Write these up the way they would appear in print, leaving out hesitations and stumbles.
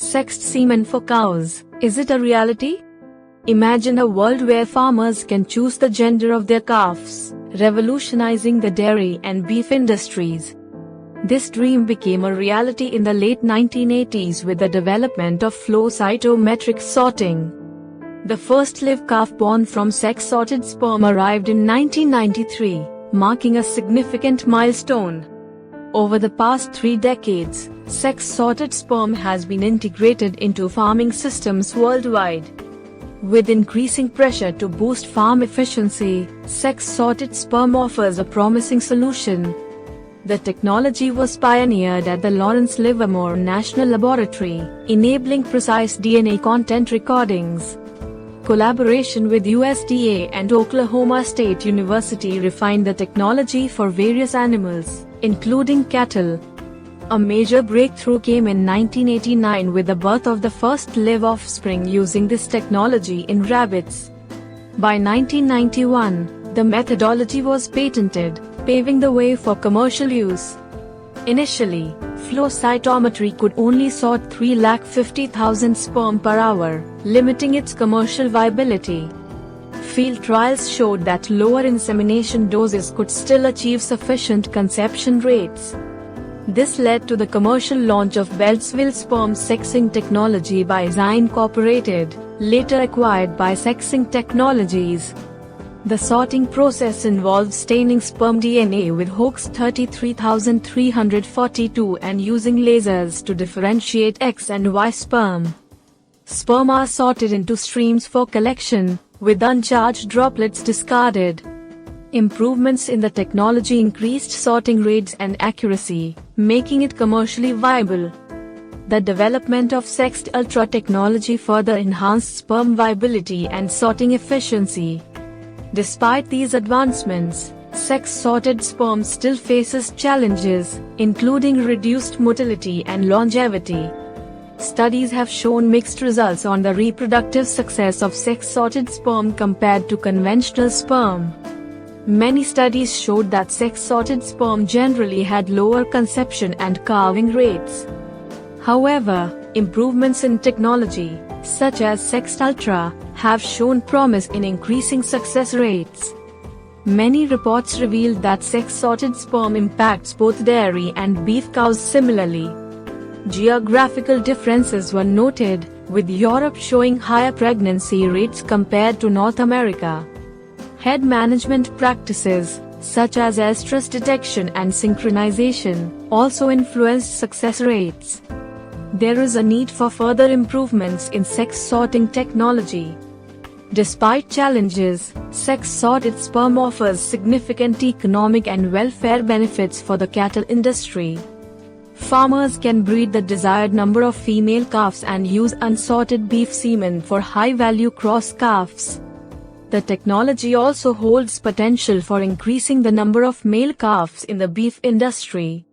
Sexed semen for cows, is it a reality? Imagine a world where farmers can choose the gender of their calves, revolutionizing the dairy and beef industries. This dream became a reality in the late 1980s with the development of flow cytometric sorting. The first live calf born from sex-sorted sperm arrived in 1993, marking a significant milestone. Over the past 3 decades, sex-sorted sperm has been integrated into farming systems worldwide. With increasing pressure to boost farm efficiency, sex-sorted sperm offers a promising solution. The technology was pioneered at the Lawrence Livermore National Laboratory, enabling precise DNA content recordings. Collaboration with USDA and Oklahoma State University refined the technology for various animals, including cattle. A major breakthrough came in 1989 with the birth of the first live offspring using this technology in rabbits. By 1991, the methodology was patented, paving the way for commercial use. Initially, flow cytometry could only sort 350,000 sperm per hour, limiting its commercial viability. Field trials showed that lower insemination doses could still achieve sufficient conception rates. This led to the commercial launch of Beltsville sperm sexing technology by Zyme Incorporated, later acquired by Sexing Technologies. The sorting process involves staining sperm DNA with Hoechst 33342 and using lasers to differentiate X and Y sperm. Sperm are sorted into streams for collection, with uncharged droplets discarded. Improvements in the technology increased sorting rates and accuracy, making it commercially viable. The development of Sexed Ultra technology further enhanced sperm viability and sorting efficiency. Despite these advancements, sex-sorted sperm still faces challenges, including reduced motility and longevity. Studies have shown mixed results on the reproductive success of sex-sorted sperm compared to conventional sperm. Many studies showed that sex-sorted sperm generally had lower conception and calving rates. However, improvements in technology, such as Sexed Ultra, have shown promise in increasing success rates. Many reports revealed that sex-sorted sperm impacts both dairy and beef cows similarly. Geographical differences were noted, with Europe showing higher pregnancy rates compared to North America. Head management practices, such as estrus detection and synchronization, also influenced success rates. There is a need for further improvements in sex sorting technology. Despite challenges, sex-sorted sperm offers significant economic and welfare benefits for the cattle industry. Farmers can breed the desired number of female calves and use unsorted beef semen for high-value cross calves. The technology also holds potential for increasing the number of male calves in the beef industry.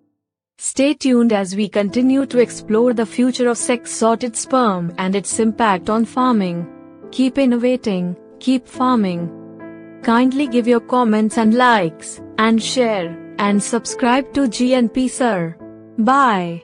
Stay tuned as we continue to explore the future of sex-sorted sperm and its impact on farming. Keep innovating, keep farming. Kindly give your comments and likes, and share, and subscribe to GNP Sir. Bye.